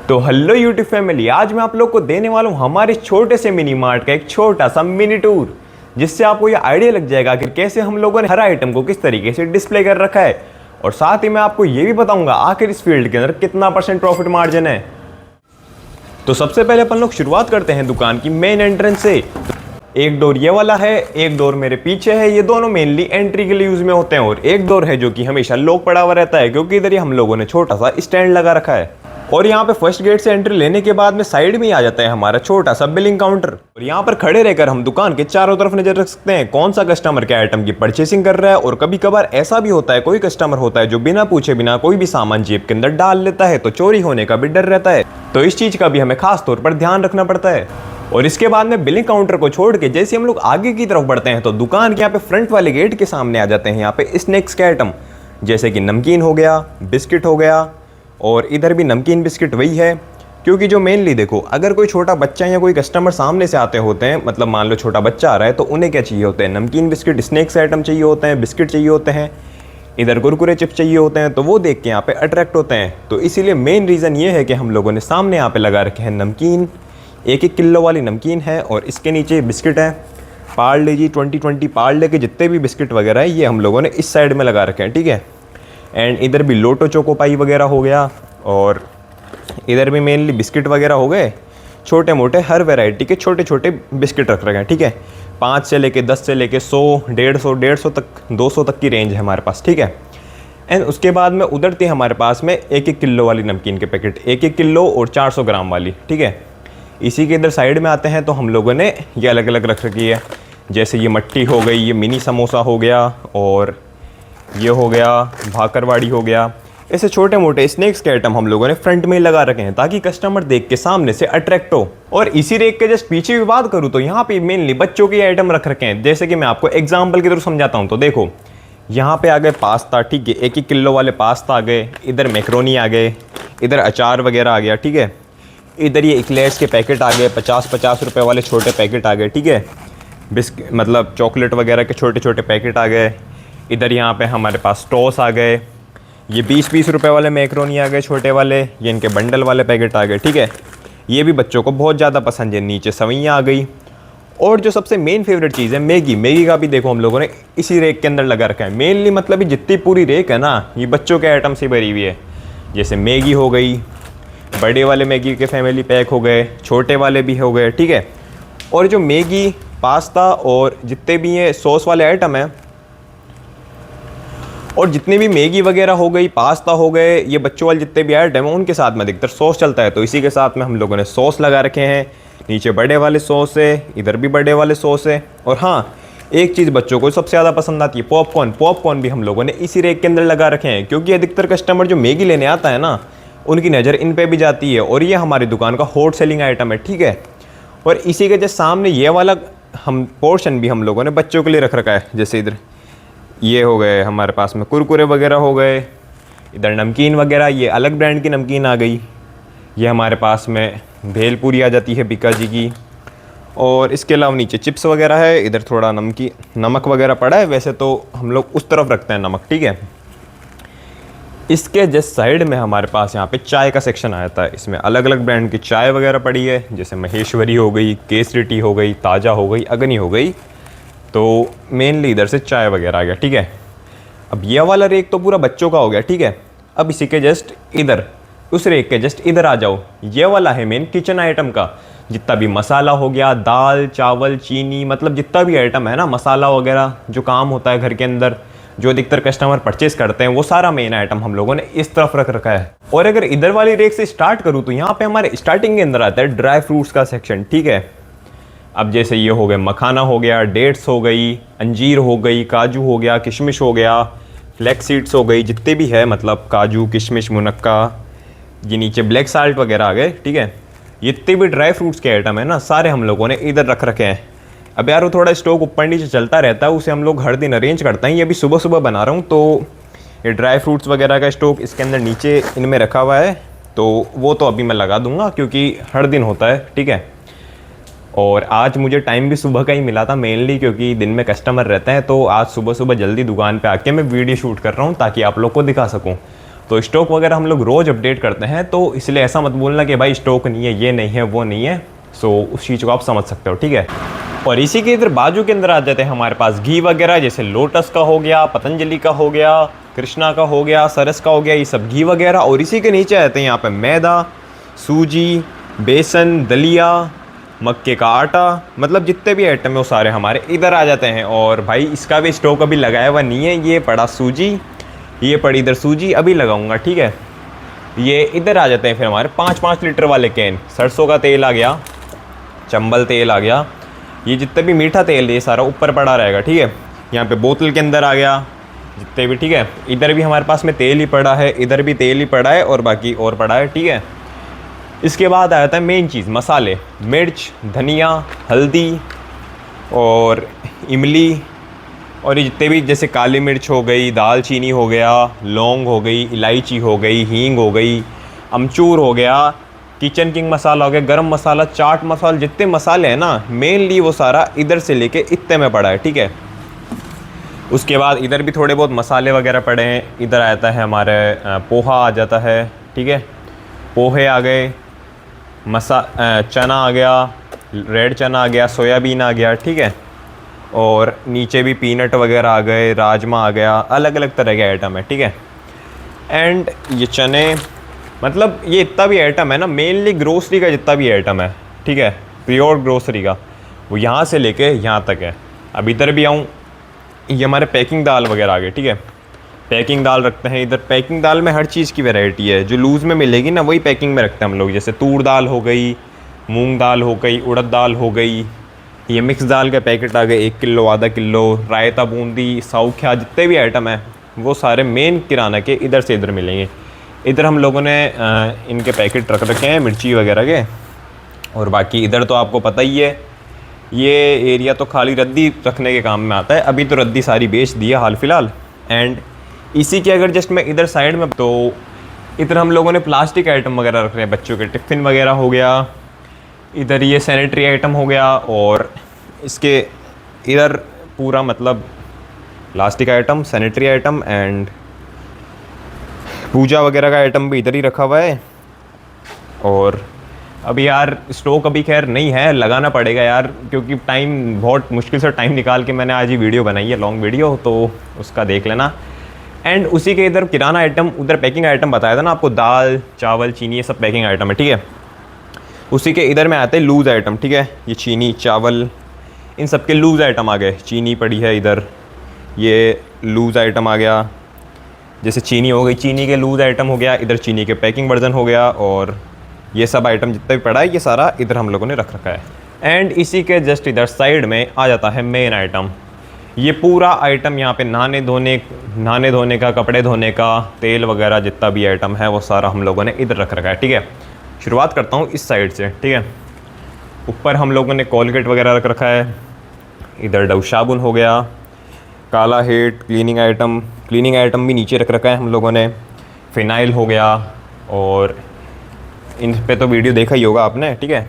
तो hello YouTube family, आज मैं आप लोग को देने वाला हूँ हमारे छोटे से मिनी मार्ट का एक छोटा सा मिनी टूर, जिससे आपको ये आइडिया लग जाएगा कि कैसे हम लोगों ने हर आइटम को किस तरीके से डिस्प्ले कर रखा है। और साथ ही मैं आपको ये भी बताऊंगा आखिर इस फील्ड के अंदर कितना % प्रॉफिट मार्जिन है। तो सबसे पहले अपन लोग शुरुआत करते हैं दुकान की मेन एंट्रेंस से। एक डोर ये वाला है, एक डोर मेरे पीछे है। ये दोनों मेनली एंट्री के लिए यूज में होते हैं। और एक डोर है जो कि हमेशा लॉक पड़ा हुआ रहता है, क्योंकि इधर ये हम लोगों ने छोटा सा स्टैंड लगा रखा है। और यहाँ पे फर्स्ट गेट से एंट्री लेने के बाद में साइड में आ जाता है हमारा छोटा सा बिलिंग काउंटर। और यहाँ पर खड़े रहकर हम दुकान के चारों तरफ नजर रख सकते हैं कौन सा कस्टमर के आइटम की परचेसिंग कर रहा है। और कभी कभार ऐसा भी होता है, कोई कस्टमर होता है जो बिना पूछे बिना कोई भी सामान जेब के अंदर डाल लेता है, तो चोरी होने का भी डर रहता है। तो इस चीज का भी हमें खास तौर पर ध्यान रखना पड़ता है। और इसके बाद में बिलिंग काउंटर को छोड़ के जैसे हम लोग आगे की तरफ बढ़ते हैं, तो दुकान के यहाँ पे फ्रंट वाले गेट के सामने आ जाते हैं यहाँ पे स्नैक्स के आइटम, जैसे कि नमकीन हो गया, बिस्किट हो गया। और इधर भी नमकीन बिस्किट वही है, क्योंकि जो मेनली देखो, अगर कोई छोटा बच्चा या कोई कस्टमर सामने से आते होते हैं, मतलब मान लो छोटा बच्चा आ रहा है, तो उन्हें क्या चाहिए होते हैं, नमकीन बिस्किट, स्नैक्स आइटम चाहिए होते हैं, बिस्किट चाहिए होते हैं, इधर कुरकुरे चिप्स चाहिए होते हैं। तो वो देख के यहाँ पे अट्रैक्ट होते हैं। तो इसीलिए मेन रीज़न ये है कि हम लोगों ने सामने यहाँ पे लगा रखे हैं नमकीन। 1-1 किलो वाली नमकीन है और इसके नीचे बिस्किट है। पार्ले जी 2020 पार्ले के जितने भी बिस्किट वगैरह है, ये हम लोगों ने इस साइड में लगा रखे हैं, ठीक है। एंड इधर भी लोटो चोको पाई वगैरह हो गया, और इधर भी मेनली बिस्किट वगैरह हो गए, छोटे मोटे हर वैरायटी के छोटे छोटे बिस्किट रख रखे हैं, ठीक है। 5 से लेके 10 से लेके 100, 150 तक, 200 तक की रेंज है हमारे पास, ठीक है। एंड उसके बाद में उधर थी हमारे पास में 1-1 किलो वाली नमकीन के पैकेट, 1-1 किलो और 400 ग्राम वाली, ठीक है। इसी के इधर साइड में आते हैं तो हम लोगों ने ये अलग अलग रख रखी है, जैसे ये मट्टी हो गई, ये मिनी समोसा हो गया, और ये हो गया भाकरवाड़ी हो गया। ऐसे छोटे मोटे स्नैक्स के आइटम हम लोगों ने फ्रंट में ही लगा रखे हैं, ताकि कस्टमर देख के सामने से अट्रैक्ट हो। और इसी रेक के जस्ट पीछे भी बात करूँ तो यहाँ पे मेनली बच्चों के आइटम रख रखे हैं, जैसे कि मैं आपको एग्जाम्पल की तरफ समझाता हूँ। तो देखो, यहाँ पे आ गए पास्ता, ठीक है, 1-1 किलो वाले पास्ता आ गए, इधर मैक्रोनी आ गए, इधर अचार वगैरह आ गया, ठीक है। इधर ये इक्लेयर्स के पैकेट आ गए, 50-50 रुपये वाले छोटे पैकेट आ गए, ठीक है। बिस्किट मतलब चॉकलेट वगैरह के छोटे छोटे पैकेट आ गए। इधर यहाँ पे हमारे पास टॉस आ गए, ये 20-20 रुपये वाले मैक्रोनी आ गए छोटे वाले, ये इनके बंडल वाले पैकेट आ गए, ठीक है। ये भी बच्चों को बहुत ज़्यादा पसंद है। नीचे सवैयाँ आ गई। और जो सबसे मेन फेवरेट चीज़ है मैगी, मैगी का भी देखो हम लोगों ने इसी रेक के अंदर लगा रखा है। मेनली मतलब जितनी पूरी रेक है ना, ये बच्चों के आइटम से भरी हुई है। जैसे मैगी हो गई, बड़े वाले मैगी के फैमिली पैक हो गए, छोटे वाले भी हो गए, ठीक है। और जो मैगी, पास्ता और जितने भी ये सॉस वाले आइटम हैं, और जितने भी मैगी वगैरह हो गई, पास्ता हो गए, ये बच्चों वाले जितने भी आइटम हैं, उनके साथ में अधिकतर सॉस चलता है। तो इसी के साथ में हम लोगों ने सॉस लगा रखे हैं। नीचे बड़े वाले सॉस है, इधर भी बड़े वाले सॉस है। और हाँ, एक चीज़ बच्चों को सबसे ज़्यादा पसंद आती है, पॉपकॉर्न। पॉपकॉर्न भी हम लोगों ने इसी रेक के अंदर लगा रखे हैं, क्योंकि अधिकतर कस्टमर जो मैगी लेने आता है ना, उनकी नज़र इन पर भी जाती है। और ये हमारी दुकान का हॉट सेलिंग आइटम है, ठीक है। और इसी के जैसे सामने ये वाला हम पोर्शन भी हम लोगों ने बच्चों के लिए रख रखा है। जैसे इधर ये हो गए हमारे पास में कुरकुरे वगैरह हो गए, इधर नमकीन वगैरह, ये अलग ब्रांड की नमकीन आ गई। ये हमारे पास में भेलपूरी आ जाती है बीका जी की। और इसके अलावा नीचे चिप्स वगैरह है, इधर थोड़ा नमक वगैरह पड़ा है। वैसे तो हम लोग उस तरफ रखते हैं नमक, ठीक है। इसके जस्ट साइड में हमारे पास यहाँ पे चाय का सेक्शन आ जाता है। इसमें अलग अलग ब्रांड की चाय वगैरह पड़ी है, जैसे महेश्वरी हो गई, केसरी टी हो गई, ताज़ा हो गई, अग्नि हो गई। तो मेनली इधर से चाय वगैरह आ गया, ठीक है। अब यह वाला रेक तो पूरा बच्चों का हो गया, ठीक है। अब इसी के जस्ट इधर, उस रेक के जस्ट इधर आ जाओ, ये वाला है मेन किचन आइटम का। जितना भी मसाला हो गया, दाल चावल चीनी, मतलब जितना भी आइटम है ना, मसाला वगैरह जो काम होता है घर के अंदर, जो अधिकतर कस्टमर परचेस करते हैं, वो सारा मेन आइटम हम लोगों ने इस तरफ रख रखा है। और अगर इधर वाली रेक से स्टार्ट करूँ तो यहाँ पे हमारे स्टार्टिंग के अंदर आता है ड्राई फ्रूट्स का सेक्शन, ठीक है। अब जैसे ये हो गए मखाना हो गया, डेट्स हो गई, अंजीर हो गई, काजू हो गया, किशमिश हो गया, फ्लैक्स सीड्स हो गई, जितने भी है मतलब काजू, किशमिश, मुनक्का, ये नीचे ब्लैक साल्ट वगैरह आ गए, ठीक है। जितने भी ड्राई फ्रूट्स के आइटम है ना, सारे हम लोगों ने इधर रख रखे हैं। अब यार वो थोड़ा स्टॉक ऊपर नीचे चलता रहता है, उसे हम लोग हर दिन अरेंज करते हैं। ये अभी सुबह सुबह बना रहा हूँ, तो ये ड्राई फ्रूट्स वगैरह का स्टॉक इसके अंदर नीचे इनमें रखा हुआ है। तो वो तो अभी मैं लगा दूंगा, क्योंकि हर दिन होता है, ठीक है। और आज मुझे टाइम भी सुबह का ही मिला था मेनली, क्योंकि दिन में कस्टमर रहते हैं। तो आज सुबह सुबह जल्दी दुकान पे आके मैं वीडियो शूट कर रहा हूँ, ताकि आप लोग को दिखा सकूँ। तो स्टॉक वगैरह हम लोग रोज़ अपडेट करते हैं, तो इसलिए ऐसा मत बोलना कि भाई स्टॉक नहीं है, ये नहीं है, वो नहीं है। सो उस चीज़ को आप समझ सकते हो, ठीक है। और इसी के इधर बाजू के अंदर आ जाते हैं हमारे पास घी वगैरह, जैसे लोटस का हो गया, पतंजलि का हो गया, कृष्णा का हो गया, सरस का हो गया, ये सब घी वगैरह। और इसी के नीचे आते हैं यहाँ पे मैदा, सूजी, बेसन, दलिया, मक्के का आटा, मतलब जितने भी आइटम है वो सारे हमारे इधर आ जाते हैं। और भाई इसका भी स्टॉक अभी लगाया हुआ नहीं है, ये पड़ा सूजी, ये पड़ी इधर सूजी, अभी लगाऊंगा, ठीक है। ये इधर आ जाते हैं फिर हमारे 5-5 लीटर वाले कैन। सरसों का तेल आ गया, चंबल तेल आ गया, ये जितने भी मीठा तेल ये सारा ऊपर पड़ा रहेगा, ठीक है। यहाँ पे बोतल के अंदर आ गया जितने भी, ठीक है। इधर भी हमारे पास में तेल ही पड़ा है, इधर भी तेल ही पड़ा है, और बाकी और पड़ा है, ठीक है। इसके बाद आ जाता है मेन चीज़, मसाले, मिर्च, धनिया, हल्दी और इमली, और ये जितने भी जैसे काली मिर्च हो गई, दालचीनी हो गया, लौंग हो गई, इलायची हो गई, हींग हो गई, अमचूर हो गया, किचन किंग मसाला हो गया, गरम मसाला, चाट मसाला, जितने मसाले हैं ना मेनली वो सारा इधर से लेके इतने में पड़ा है, ठीक है। उसके बाद इधर भी थोड़े बहुत मसाले वगैरह पड़े हैं। इधर आता है हमारे पोहा आ जाता है, ठीक है। पोहे आ गए, चना आ गया, रेड चना आ गया, सोयाबीन आ गया, ठीक है। और नीचे भी पीनट वगैरह आ गए, राजमा आ गया, अलग अलग तरह के आइटम है, ठीक है। एंड ये चने, मतलब ये इतना भी आइटम है ना, मेनली ग्रोसरी का जितना भी आइटम है, ठीक है, प्योर ग्रोसरी का, वो यहाँ से लेके यहाँ तक है। अब इधर भी आऊँ, ये हमारे पैकिंग दाल वगैरह आ गए, ठीक है। पैकिंग दाल रखते हैं इधर। पैकिंग दाल में हर चीज़ की वैरायटी है, जो लूज़ में मिलेगी ना वही पैकिंग में रखते हैं हम लोग। जैसे तूर दाल हो गई, मूंग दाल हो गई, उड़द दाल हो गई, ये मिक्स दाल के पैकेट आ गए 1 किलो, आधा किलो, रायता, बूंदी, सौख्या, जितने भी आइटम है वो सारे मेन किराना के इधर से इधर मिलेंगे। इधर हम लोगों ने इनके पैकेट रख रखे हैं मिर्ची वगैरह के। और बाकी इधर तो आपको पता ही है, ये एरिया तो खाली रद्दी रखने के काम में आता है। अभी तो रद्दी सारी बेच दी है हाल फिलहाल। एंड इसी के अगर जस्ट मैं इधर साइड में, तो इधर हम लोगों ने प्लास्टिक आइटम वगैरह रख रहे हैं, बच्चों के टिफ़िन वगैरह हो गया, इधर ये सैनिटरी आइटम हो गया, और इसके इधर पूरा मतलब plastic item, sanitary item and puja वगैरह का आइटम भी इधर ही रखा हुआ है। और अभी यार स्टॉक अभी खैर नहीं है, लगाना पड़ेगा यार, क्योंकि टाइम बहुत मुश्किल से टाइम निकाल के मैंने आज ही वीडियो बनाई है, लॉन्ग वीडियो, तो उसका देख लेना। एंड उसी के इधर किराना आइटम, उधर पैकिंग आइटम बताया था ना आपको, दाल, चावल, चीनी, ये सब पैकिंग आइटम है, ठीक है। उसी के इधर में आते हैं लूज़ आइटम, ठीक है। ये चीनी, चावल, इन सब के लूज़ आइटम आ गए। चीनी पड़ी है इधर, ये लूज़ आइटम आ गया। जैसे चीनी हो गई, चीनी के लूज़ आइटम हो गया, इधर चीनी के पैकिंग वर्जन हो गया। और ये सब आइटम जितना भी पड़ा है ये सारा इधर हम लोगों ने रख रखा है। एंड इसी के जस्ट इधर साइड में आ जाता है मेन आइटम। ये पूरा आइटम यहाँ पे नहाने धोने का, कपड़े धोने का, तेल वगैरह जितना भी आइटम है वो सारा हम लोगों ने इधर रख रखा है, ठीक है। शुरुआत करता हूँ इस साइड से, ठीक है। ऊपर हम लोगों ने कोलगेट वगैरह रख रखा है। इधर डव साबुन हो गया, काला हेट, क्लीनिंग आइटम भी नीचे रख रखा है हम लोगों ने। फिनाइल हो गया, और इन पे तो वीडियो देखा ही होगा आपने, ठीक है।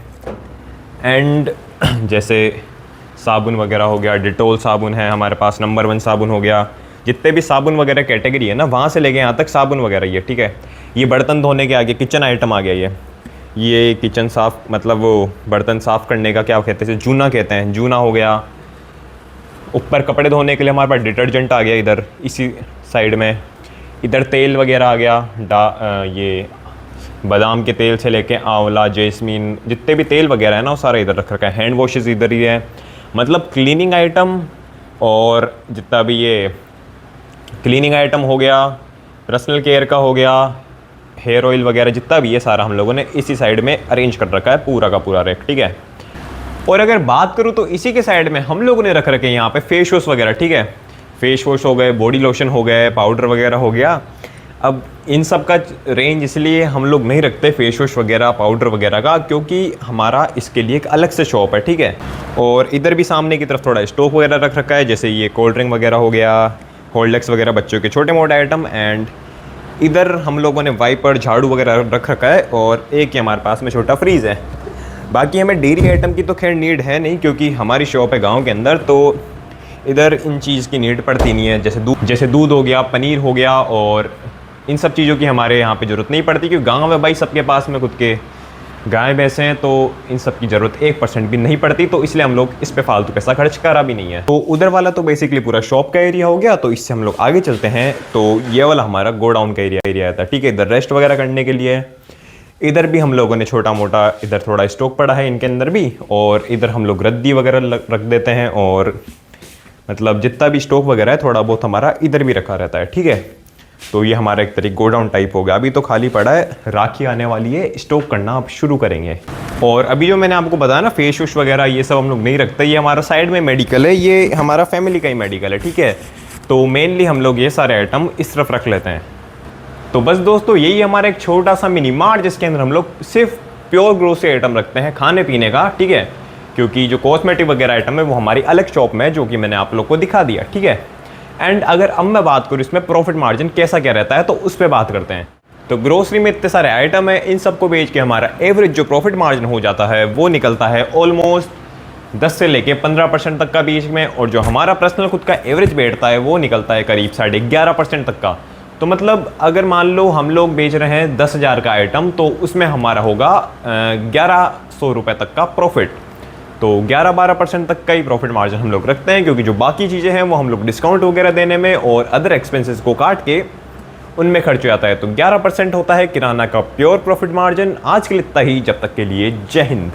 एंड जैसे साबुन वगैरह हो गया, डिटोल साबुन है हमारे पास, नंबर 1 साबुन हो गया। जितने भी साबुन वगैरह कैटेगरी है ना, वहाँ से लेके यहाँ तक साबुन वगैरह ये, ठीक है। ये बर्तन धोने के आगे किचन आइटम आ गया। ये किचन साफ़, मतलब वो बर्तन साफ़ करने का क्या कहते हैं, जूना कहते हैं, जूना हो गया। ऊपर कपड़े धोने के लिए हमारे पास डिटर्जेंट आ गया इधर इसी साइड में। इधर तेल वगैरह आ गया, ये बादाम के तेल से लेके आंवला, जैस्मीन, जितने भी तेल वगैरह है ना वो सारा इधर रख रखा है। हैंड वॉशेस इधर ही है, मतलब क्लीनिंग आइटम, और जितना भी ये क्लीनिंग आइटम हो गया, पर्सनल केयर का हो गया, हेयर ऑयल वगैरह जितना भी है सारा हम लोगों ने इसी साइड में अरेंज कर रखा है, पूरा का पूरा रैक, ठीक है। और अगर बात करूँ तो इसी के साइड में हम लोगों ने रख रखे हैं यहाँ पे फेस वॉश वगैरह, ठीक है। फेस वॉश हो गए, बॉडी लोशन हो गए, पाउडर वगैरह हो गया। अब इन सब का रेंज इसलिए हम लोग नहीं रखते फेस वॉश वगैरह, पाउडर वगैरह का, क्योंकि हमारा इसके लिए एक अलग से शॉप है, ठीक है। और इधर भी सामने की तरफ थोड़ा स्टॉक वगैरह रख रखा है, जैसे ये कोल्ड ड्रिंक वगैरह हो गया, होल्डेक्स वगैरह, बच्चों के छोटे मोटे आइटम। एंड इधर हम लोगों ने वाइपर, झाड़ू वगैरह रख रखा है, और एक ही हमारे पास में छोटा फ्रीज़ है। बाकी हमें डेयरी आइटम की तो खैर नीड है नहीं, क्योंकि हमारी शॉप है गाँव के अंदर, तो इधर इन चीज़ की नीड पड़ती नहीं है। जैसे दूध हो गया, पनीर हो गया, और इन सब चीज़ों की हमारे यहाँ पे ज़रूरत नहीं पड़ती, क्योंकि गाँव में भाई सबके पास में खुद के गाय भैंसे हैं, तो इन सब की ज़रूरत 1% भी नहीं पड़ती, तो इसलिए हम लोग इस पे फालतू पैसा खर्च करा भी नहीं है। तो उधर वाला तो बेसिकली पूरा शॉप का एरिया हो गया, तो इससे हम लोग आगे चलते हैं। तो ये वाला हमारा गोडाउन का एरिया था, ठीक है। इधर रेस्ट वगैरह करने के लिए, इधर भी हम लोगों ने छोटा मोटा इधर थोड़ा स्टॉक पड़ा है इनके अंदर भी, और इधर हम लोग रद्दी वगैरह रख देते हैं, और मतलब जितना भी स्टॉक वगैरह है थोड़ा बहुत हमारा इधर भी रखा रहता है, ठीक है। तो ये हमारा एक तरीके गोडाउन टाइप हो गया। अभी तो खाली पड़ा है, राखी आने वाली है, स्टॉक करना अब शुरू करेंगे। और अभी जो मैंने आपको बताया ना फेस वॉश वगैरह ये सब हम लोग नहीं रखते, ये हमारा साइड में मेडिकल है, ये हमारा फैमिली का ही मेडिकल है, ठीक है। तो मेनली हम लोग ये सारे आइटम इस तरफ रख लेते हैं। तो बस दोस्तों यही हमारा एक छोटा सा मिनी मार्ट, जिसके अंदर हम लोग सिर्फ प्योर ग्रोसरी आइटम रखते हैं, खाने पीने का, ठीक है। क्योंकि जो कॉस्मेटिक वगैरह आइटम है वो हमारी अलग शॉप में है, जो कि मैंने आप लोग को दिखा दिया, ठीक है। एंड अगर अब मैं बात करूँ इसमें प्रॉफिट मार्जिन कैसा क्या रहता है, तो उस पर बात करते हैं। तो ग्रोसरी में इतने सारे आइटम है, इन सबको बेच के हमारा एवरेज जो प्रॉफिट मार्जिन हो जाता है वो निकलता है ऑलमोस्ट 10 से लेके 15% तक का बीच में, और जो हमारा पर्सनल खुद का एवरेज बैठता है वो निकलता है करीब 11.5% तक का। तो मतलब अगर मान लो हम लोग बेच रहे हैं 10,000 का आइटम, तो उसमें हमारा होगा 1100 रुपये तक का प्रॉफिट। तो 11-12% तक का ही प्रॉफिट मार्जिन हम लोग रखते हैं, क्योंकि जो बाकी चीज़ें हैं वो हम लोग डिस्काउंट वगैरह देने में और अदर एक्सपेंसेस को काट के उनमें खर्च हो जाता है। तो 11% होता है किराना का प्योर प्रॉफिट मार्जिन। आज के लिए इतना ही, जब तक के लिए जय हिंद।